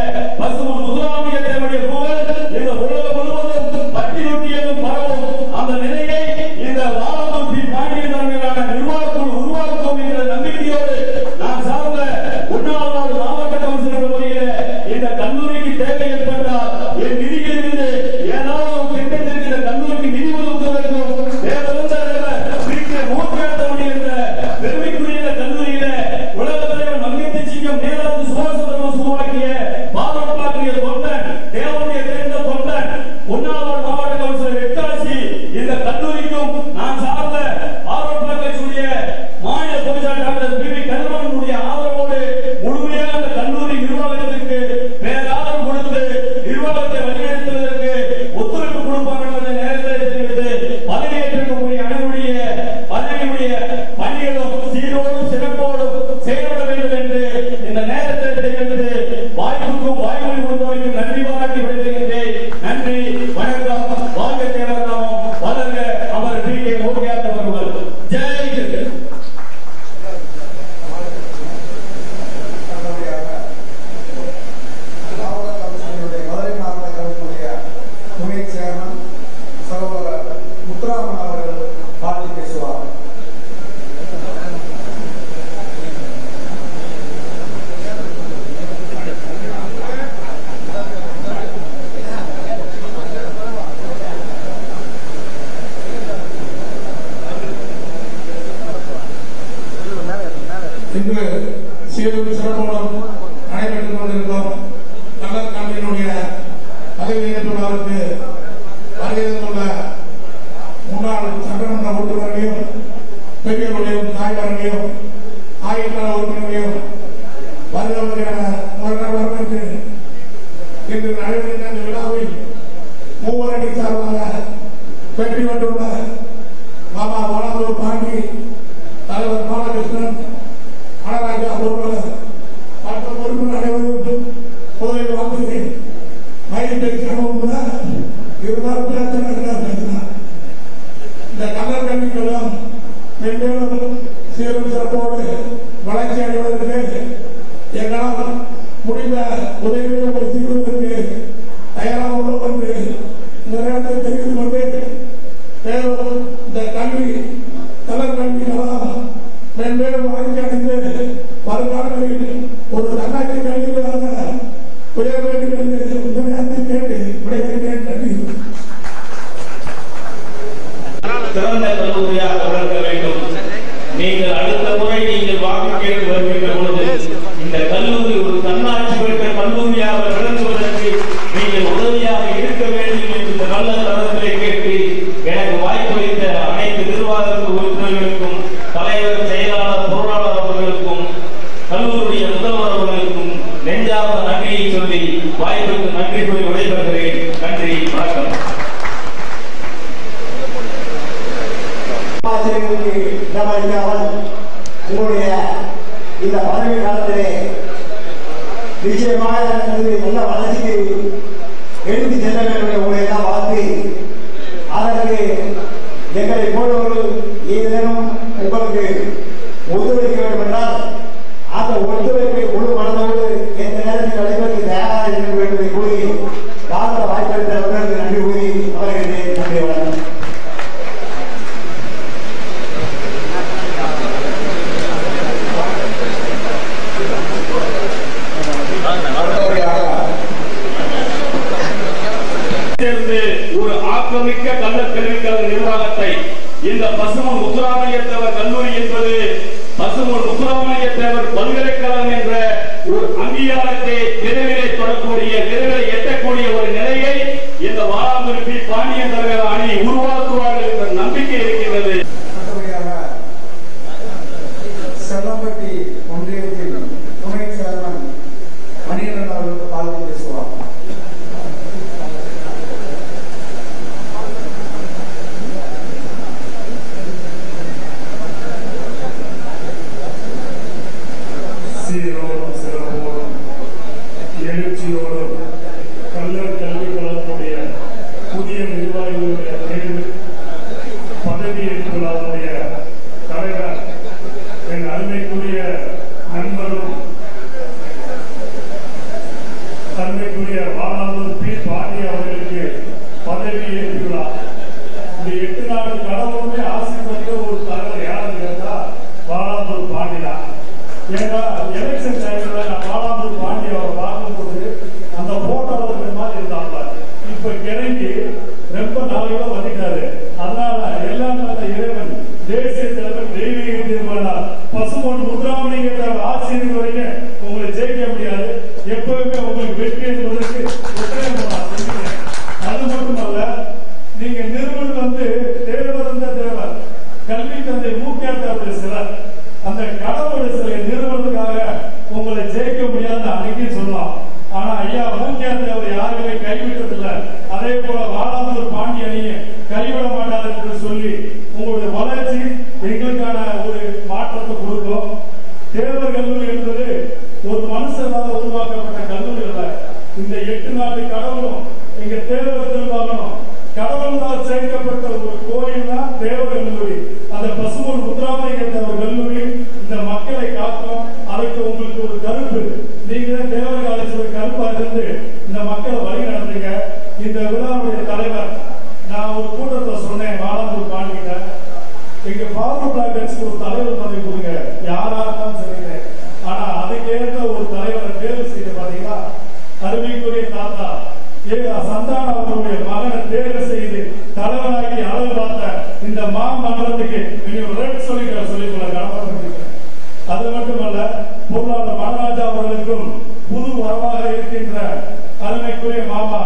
பசுமன் முத்துராமலிங்க தேவருடைய புகழ் இந்த உலகம் முழுவதும் பட்டியலும் பரவும். அந்த நிலையை இந்த வாலாதுர்பி பாண்டியன் தலைமையிலான நிர்வாகக்குழு உருவாக்கும் என்ற நம்பிக்கையோடு நான் சார்ந்த 1ஆவது மாவட்ட கவுன்சிலர் முறையில் இந்த கல்லூரிக்கு தேவை ஏற்பட்டால் என் நிதியிலிருந்து ஏதாவது ஒரு திட்டத்திற்கு இந்த கல்லூரிக்கு நிதி ஒதுக்க வேண்டும். பெருமைக்குரிய கல்லூரியில உலக தலைவர் மங்கை சிங்கம் நேதாஜி சுபாஷ் சந்திரபோஸ் உருவாக்கிய பாதுகாப்பாக்கிய தொண்டன் தேவனுடைய தேர்ந்த தொண்டன் 1ஆவது மாவட்ட கவுன்சிலர் வெட்டாசி இந்த கல்லூரிக்கும் நான் சார்ந்த பாதுகாப்பு கட்சியுடைய மாநில பொதுச்செயலாளர் டாக்டர் பி. கதிரவனுடைய ஆதரவோடு முழுமையாக அந்த கல்லூரி நிர்வாகத்திற்கு பேராதரவு கொடுத்து நிர்வாகத்தை வழிநடத்துவதற்கு ஒத்துழைப்பு கொடுப்பாங்க என்பதை நேரத்தில் தெரிவித்து பதவியேற்றிருக்கக்கூடிய அனைவருடைய பணிகளும் சீரோடும் சிறப்போடும் செயல்பட வேண்டும் என்று இந்த நேரத்தில் தெரிவித்து வாய்ப்புக்கும் வாய்மொழி கொடுத்தவரைக்கும் நன்றி பாராட்டி விடைபெறுகின்றேன். நன்றி, வணக்கம். வாழ்க தேவர் நாமம், வளர்க அவர் பி. கே. மோடியார் அவர்கள். ஜெய் ஜெய். மதுரை மாவட்ட கவுன்சிலுடைய துணை சேர்மன் சகோதரர் முத்துராமன் அவர்கள் பாட்டி பேசுவார். சீரும் சிறப்போடும் நடைபெற்றுக் கொண்டிருக்கும் கல்லர் கல்வியினுடைய பதவியேற்பு விழாவிற்கு வருகை தந்துள்ள முன்னாள் சட்டமன்ற உறுப்பினர்களையும் பெரியவர்களையும் தாய்மார்களையும் ஆயுள் உறுப்பினர்களையும் வருகிறவர்களுக்கு இன்று நடைபெறுகின்ற இந்த விழாவில் மூவரணி சார்பாக வெற்றி பெற்றுள்ள மாமா வானந்தூர் பாண்டி, தலைவர் பாலகிருஷ்ணன், அனராஜா பொருளாளர் மற்றும் உறுப்பினர் அனைவரும் முதலில் வாழ்த்துகிறேன். மயில் பேசினவும் கூட இருந்தால் பேசினார். இந்த கல்லர் கல்விக்கெல்லாம் மென்மேலும் சீரும் சிறப்போடு வளர்ச்சி அடைவதற்கு எங்களால் முடிந்த உதவியை செய்வதற்கு தயாராக உள்ளோம் என்று இந்த நேரத்தை தெரிவித்துக் கொண்டு மேலும் இந்த கல்வி கல்லர் கல்விக்கெல்லாம் மென்மேலும் வளர்ச்சி அடைந்து வருங்காலங்களில் ஒரு தன்னாட்சி கல்வியாக உயர வேண்டும் என்று இந்த நேரத்தை கேட்டு விடைபெறுகிறேன். நன்றி. சிறந்த கல்லூரியாக வளர்க்க வேண்டும். நீங்கள் அடுத்த முறை நீங்கள் வாக்கு கேட்டு வருகின்ற பொழுது இந்த கல்லூரி ஒரு தன்னாட்சி பெற்ற கல்லூரியாக விளங்குவதற்கு நீங்கள் உதவியாக இருக்க வேண்டும் என்று நல்ல தரத்திலே கேட்டு எனக்கு வாய்ப்பளித்த அனைத்து நிர்வாக உறுப்பினர்களுக்கும் தலைவர், செயலாளர், பொருளாளர் அவர்களுக்கும் கல்லூரிய முதல்வர் அவர்களுக்கும் நெஞ்சார்ந்த நன்றியை சொல்லி வாய்ப்புக்கு நன்றி கூறி விடைபெறுகிறேன். நன்றி, வணக்கம். உங்களுடைய இந்த பதவி காலத்திலே நிச்சயமாக நல்ல வளர்ச்சிக்கு எடுத்து செல்ல வேண்டும் உங்களை எல்லாம் வாழ்த்து, அதற்கு எங்களை போன்றவர்கள் ஏதேனும் உங்களுக்கு ஒத்துழைக்க வேண்டும் என்றால் அந்த ஒத்துழைப்பை முழு மனதோடு எந்த நேரத்தில் நடைபெறுவதற்கு தயாராக இருக்க வேண்டும் என்று கூறி காலத்தை வாய்ப்பளித்தவர்களுக்கு நன்றி கூறி அவர்களுக்கு நன்றி. வணக்கம். ஒரு ஆக்கமிக்க கல்லர் கல்விக்கழக நிர்வாகத்தை இந்த பசுமன் முத்துராமலிங்க தேவர் கல்லூரி என்பது பசுமன் முத்துராமலிங்க தேவர் பல்கலைக்கழகம் என்ற ஒரு அங்கீகாரத்தை விரைவிலே தொடரக்கூடிய, விரைவில் எட்டக்கூடிய ஒரு நிலையை இந்த வாராந்தூர் பி. பாண்டியன் தலைவர் அணி உருவாக்குவார்கள் என்ற நம்பிக்கை இருக்கிறது. செல்லம்பட்டி ஒன்றியத்தில் துணை சேர்மன் மணியன் அவர்கள் பார்த்து பேசுவார். சீரோடும் சிறப்போடும் எழுச்சியோடும் கல்லர் கல்விக் கழகத்துடைய புதிய நிர்வாகிகளுடைய தேர்வு பதவியேற்பு விழாவுடைய தலைவர் என் அருமைக்குரிய நண்பரும் தன்மைக்குரிய வானந்தூர் பி. பாண்டி அவர்களுக்கு பதவியேற்பு விழா. இந்த 8 நாள் கடவுளுமே ஆசீர்வதிக்க ஒரு தலைவர் யாரும் கேட்டா வானந்தூர் பாண்டி தான். ஏன்னா எலெக்ஷன் டைம்ல நான் வானந்தூர் பாண்டி அவரை பார்க்கும்போது அந்த போட்டோ மாதிரி இருந்தாங்க. இப்ப கிளம்பி ரொம்ப நாளைக்கு வந்துட்டாரு. அதனால எல்லாம் நல்ல இறைவன் தேசிய தலைவர் தெய்வீக தீர்மானம் பசுமன் முத்துராமலிங்க தேவர் ஆட்சியின் வரைக்கும் உங்களை ஜெயிக்க முடியாது. எப்பவுமே உங்களுக்கு வெற்றி என்பதற்கு அது மட்டுமல்ல, நீங்க நிறுவனம் தேவர் தேவர் கல்வி தந்தை மூக்கியார் சிலர் அந்த கடவுளுடைய சிலை நிறுவனத்துக்காக உங்களை ஜெயிக்க முடியாது அன்னைக்கு சொல்லலாம். ஆனா ஐயா மூக்கியார் தேவர் யாருமே கைவிட்டதில்லை. அதே போல வானந்தூர் பாண்டி அணியை கைவிட மாட்டார் என்று சொல்லி உங்களுடைய வளர்ச்சி எங்களுக்கான ஒரு மாற்றத்தை கொடுக்கும். தேவர் கல்லூரி என்பது ஒரு மனுஷனால உருவாக்கப்பட்ட கல்லூரி அல்ல. இந்த 8 நாட்டு கடவுளும் இங்க தேவர் திருவாகணும் கடவுளால் சேர்க்கப்பட்ட ஒரு கோயில் தான் தேவர் கல்லூரி. அந்த பசுமன் முத்துராமலிங்க தேவர் கல்லூரி இந்த மக்களை காக்கும். அதுக்கு உங்களுக்கு ஒரு கருப்பு, நீங்க தான் தேவர் காலேஜ் கருப்பா இருந்து இந்த மக்களை வழி நடத்துங்க. இந்த விழாவுடைய தலைவர் நான் ஒரு கூட்டத்தை சொன்னேன் வானந்தூர் பாண்டிகிட்ட, இங்க ஃபார்வர்ட் பிளாக் கட்சிக்கு ஒரு தலைவர் பதவி கொடுங்க, யாரா இருந்தாலும் சரிங்க. ஆனா அதுக்கேற்ற ஒரு தலைவரை தேர்வு செய்ய பாத்தீங்கன்னா அருமைக்குரிய தாத்தா சந்தான அவர்களுடைய மகனை தேர்வு செய்து தலைவராகி அளவு பார்த்த இந்த மாமன்றத்துக்கு சொல்லிக்கொள்ள கடமை. அது மட்டுமல்ல, பொருளாளர் வந்திருக்கின்ற அருமைக்குரிய மாமா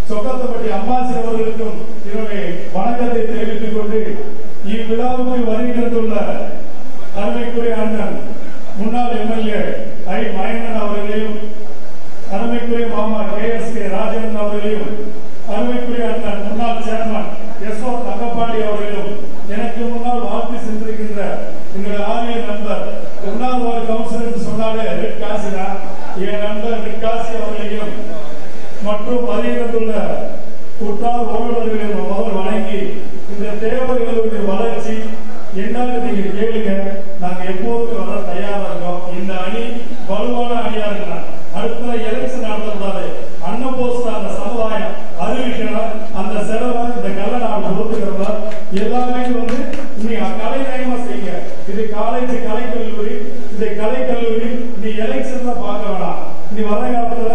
சொக்கத்தப்பட்டி அம்மாசி அவர்களுக்கும் என்னுடைய வணக்கத்தை தெரிவித்துக் கொண்டு இவ்விழாவுக்கு வருகின்றுள்ள அருமைக்குரிய அண்ணன் முன்னாள் எம்எல்ஏ ஐ மகேந்திரன் அவர்களையும் அருமைக்குரிய மாமா KSK ராஜேந்திரன் அவர்களையும் அருமைக்குரிய அண்ணன் முன்னாள் சேர்மன் SO தங்கப்பாண்டி அவர்களும் எனக்கு முன்னால் வாழ்த்து சென்றிருக்கின்ற எங்கள் ஆரிய நண்பர் முன்னாள் ஒரு கவுன்சிலர் சொன்னாலே ரெட் காசி தான் என் நண்பர் ரெட் காசி அவர்களையும் மற்றும் வருகின்றுள்ள உற்றார் உறவினர்களையும் முதல் வணங்கி இந்த தேவைகளுடைய வளர்ச்சி என்னன்னு நீங்க கேளுங்க. நாங்க எப்போதும் வர தயாரா இருக்கோம். இந்த அணி வலுவான அணியா இருக்கலாம். அடுத்த எலெக்ஷன் நடத்தக்கூடாது. அண்ணன் போஸ்ட் அந்த சமுதாயம் அறிவிக்கணும். அந்த செலவை இந்த கல்லை நாம கொடுத்துக்கிறோம். எல்லாமே வந்து நீங்க கலை நயமா செய்யுங்க. இது காலேஜ் கலைக்கல்லூரி, இந்த கலைக்கல்லூரி இந்த எலெக்ஷன் தான் பார்க்க வேணாம். நீ வர காலத்துல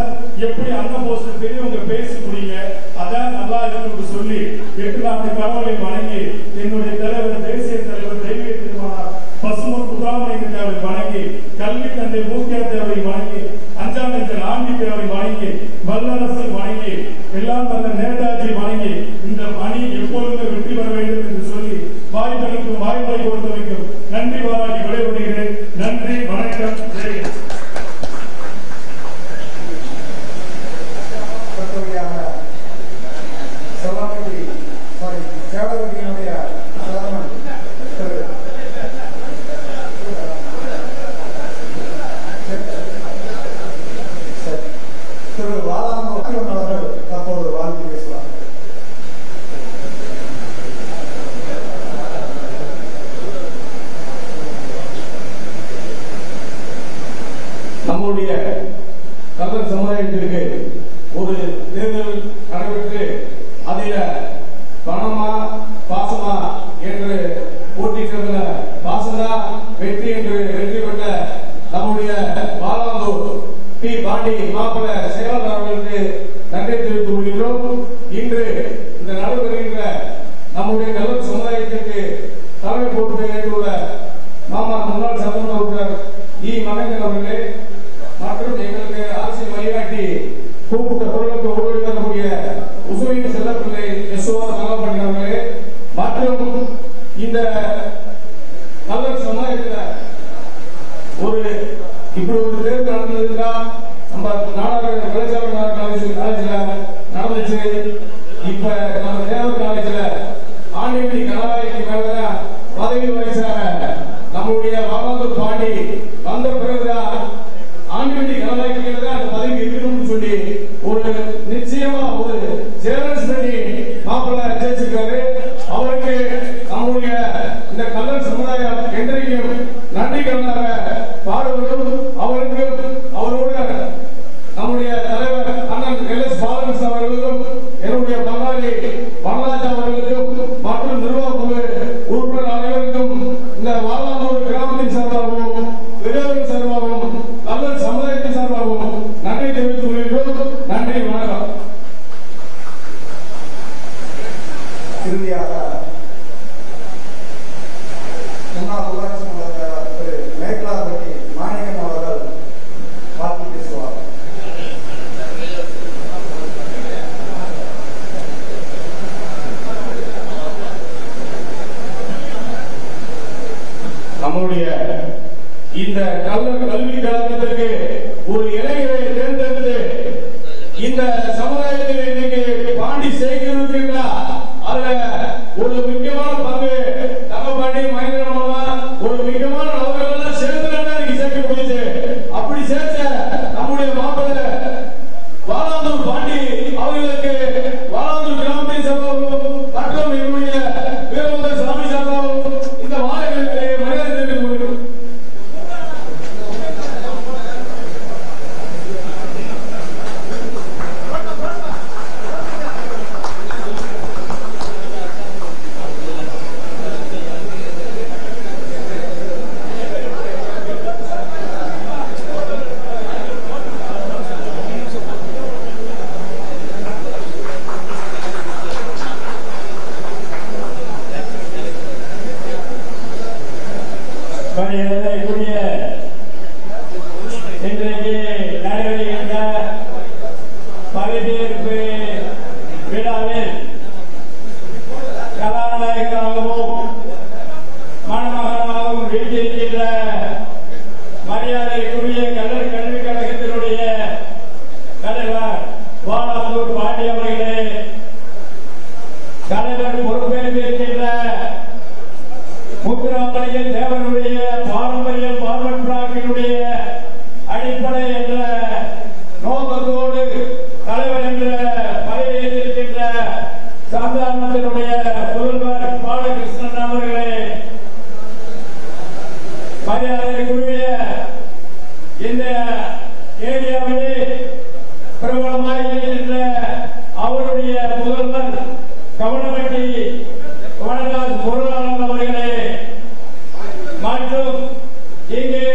எப்படி அண்ணன் போஸ்ட் பெரியவங்க பேசி முடியுங்க, அதான் நல்லா இருக்குன்னு சொல்லி 8 நாட்டு கடவுளை வணங்கி என்னுடைய தலைவர் தேசிய தலைவர் தெய்வீக திருமணம் பசுமன் முத்துராமலிங்க வணங்கி கல்வி தந்தை மூக்கியா தேவரை வணங்கி அஞ்சாநெஞ்சல் ஆண்டி தேவரை வணங்கி வல்லரசை வணங்கி எல்லாம் வந்த நேதாஜி வணங்கி இந்த அணி எப்பொழுதுமே வெற்றி பெற வேண்டும் என்று சொல்லி வாய்ப்பளிக்கும் வாய்ப்பை கொடுத்தமைக்கும் நன்றி பாராட்டி விடைபெறுகிறேன். நன்றி, வணக்கம், ஜெயகன். சேவகத்தினுடைய தலைவன் திரு வாதாந்தூர் அவர்கள் தற்போது வாழ்த்து பேசுவார். நம்முடைய கல்லர் சமுதாயத்திற்கு ஒரு தேர்தல் நடைபெற்று அதில பணமா பாசமா என்று போட்டியிட்ட பாசதா வெற்றி என்று வெற்றி பெற்ற நம்முடைய வாலாந்தூர் பி பாண்டி மாப்பிள செயலாளர் அவர்களுக்கு நன்றி தெரிவித்துக் கொள்கிறோம். இன்று இந்த நடைபெறுகின்ற நம்முடைய கல்லூரி சமுதாயத்திற்கு தலைமை பொறுப்பை ஏற்றுள்ள மாமா முன்னாள் சட்டமன்ற உறுப்பினர் இ மகேந்திரன் அவர்களே மற்றும் எங்களுக்கு அரசியல் வழிகாட்டி கூப்பிட்ட பொருளுக்கு உதவி தரக்கூடிய உசுவின் செல்லப்பிள்ளை SO தங்கப்பாண்டி அவர்களே மற்றும் இந்த நல்ல சமுதாயத்தில் ஒரு இப்படி ஒரு தேர்தல் நடந்ததுன்னா நம்ம நாடாளுமன்ற விளைச்சாளர் காலேஜ்ல நடந்துச்சு. இப்ப நம்ம தேவர் காலேஜ்ல ஆண்டிமணி கனவாய்க்கு மேல பதவி வகிச்சாங்க. நம்முடைய வாலாந்தூர் பாண்டி வந்த பிறகுதான் ஆண்டிமணி கனவாய்க்கு மேலதான் அந்த பதவி இருக்கணும்னு சொல்லி ஒரு நிச்சயமா ஒரு சேலஞ்ச் பண்ணி மாப்பிள்ள ஜெயிச்சிருக்காரு. அவருக்கு நம்முடைய இந்த கல்லர் சமுதாயம் என்றைக்கும் நன்றி கடனாக பாடுவதும் அவருக்கு அவரோட நம்முடைய தலைவர் அண்ணன் LS பாலகிருஷ்ணன் அவர்களுக்கும் என்னுடைய பங்காளி வரலாஜா அவர்களுக்கும் மற்றும் நிர்வாக குழு உறுப்பினர் அனைவருக்கும் இந்த வாலாந்தூர் கிராமத்தின் சார்பாகவும் பெரியவர்கள் சார்பாகவும் கல்லர் சமுதாயத்தின் சார்பாகவும் நன்றி தெரிவித்துக் கொள்கிறோம். நன்றி, வணக்கம். இறுதியாக முன்னாள் ஊராட்சி மன்ற தலைவர் திரு மேகலாபதி மாணிக்கம் அவர்கள் வாழ்த்து பேசுவார். நம்முடைய இந்த கல்வி கழகத்திற்கு ஒரு இளைஞரை தேர்ந்தெடுத்து இந்த சமுதாயத்தில் இன்னைக்கு பாண்டி சேர்க்கிறீர்களா, அதுல ஒரு முக்கியமான பங்கு தங்கப்பாண்டி மகேந்திரன் மூலமா ஒரு முக்கியமான நபர்கள் சேர்த்துனா இன்னைக்கு சேர்க்க முடியுது. அப்படி சேர்த்த நம்முடைய மாப்பிள்ளை வாலாந்தூர் பாண்டி அவர்களுக்கு வாலாந்தூர் கிராமத்தின் சார்பாகவும் மற்றும் என்னுடைய வீரமுக சாமி சார்பாகவும் இந்த வாழைகளுக்கு மரியாதை தெரிவித்துக் கொள்கிறோம். இன்றைக்கு நடைபெறுகின்ற பதவியேற்பு விழாவில் கதாநாயகராகவும் மணமகனாகவும் வீட்டிருக்கின்ற மரியாதைக்குரிய கல்லூரி கல்விக் கழகத்தினுடைய தலைவர் வாழாந்தூர் பாண்டி அவர்களே, தலைவர் பொறுப்பேற்றிருக்கின்ற முத்துராமலிங்க தேவனுடைய பாரம்பரிய பார்வர்ட் பிளாக்கினுடைய அடிப்படை என்ற நோக்கத்தோடு தலைவர் என்ற பதவியேற்றிருக்கின்ற சாந்தாரணத்தினுடைய முதல்வர் பாலகிருஷ்ணன் அவர்களே, மரியாதைக்குரிய இந்த ஏரியாவிலே பிரபலமாக இருக்கின்ற அவருடைய முதல்வர் கவனமட்டி வனராஜ் பொருளாளர் அவர்களே, மற்றும் இங்கே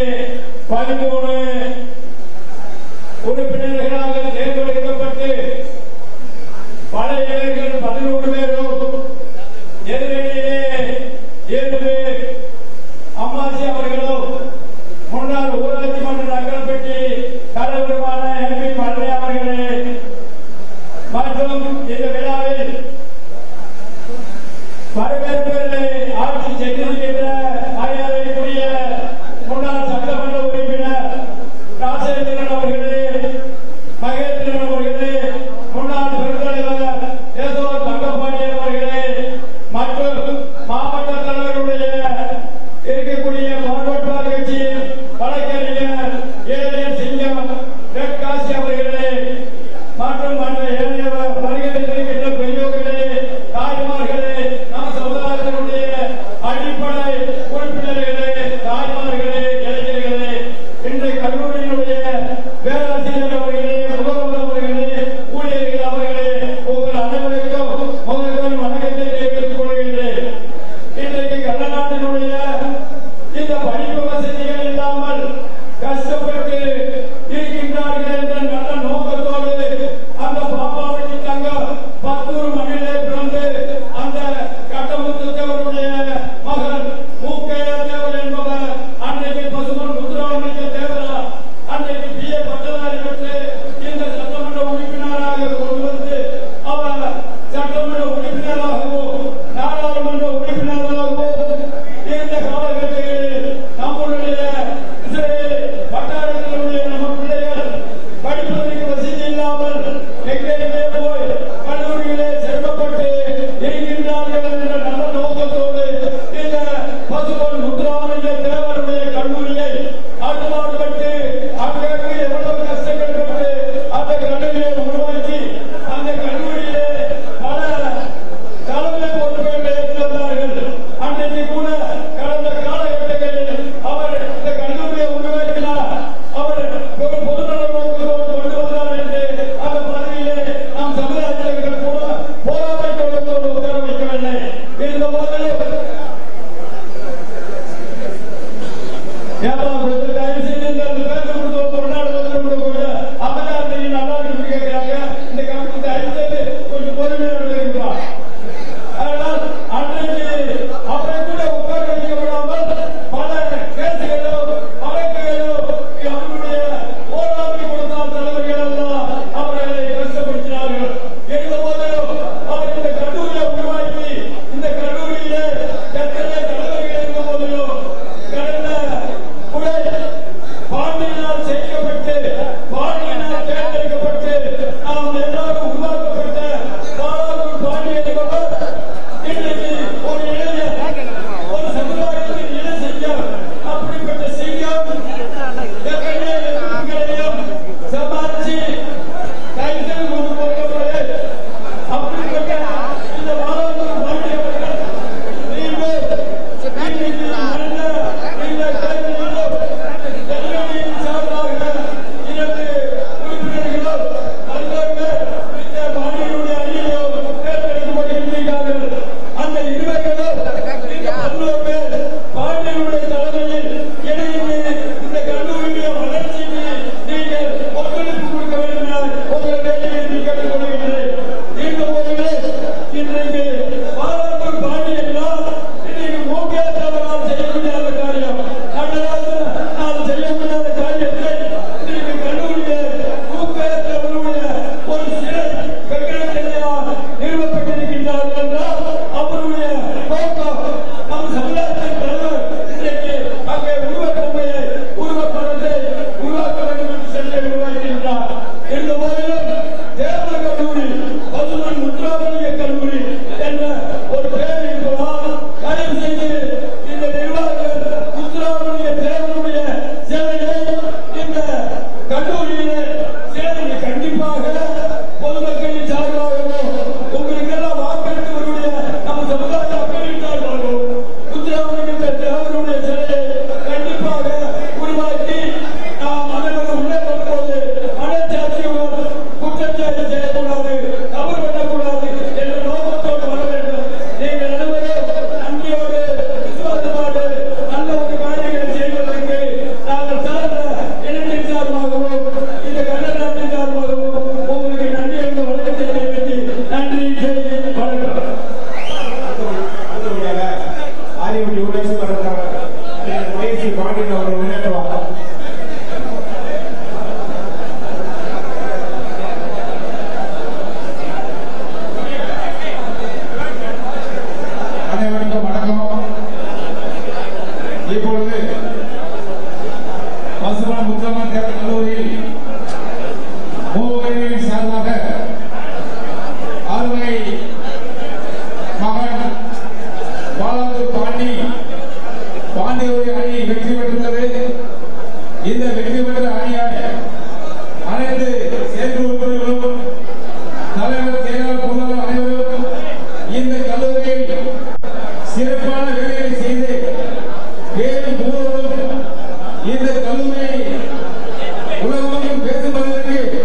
13 உறுப்பினர்களாக தேர்ந்தெடுக்கப்பட்டு பழைய இளைஞர்கள் 11 பேரும் எதிரிலே 7 பேர் அம்மாசி அவர்களும் முன்னாள் ஊராட்சி மன்ற நகரப்பட்டி தலைவருமான MP பழனி அவர்களே, மற்றும் இந்த விழாவில் வரவேற்புகளை ஆட்சி செய்திருக்கின்ற மரியாதைக்குரிய முன்னாள் சட்டமன்ற உறுப்பினர் ராஜேந்திரன் அவர்களே, மேலும் இந்த கல்லூரி உலகம் பேசுவதற்கு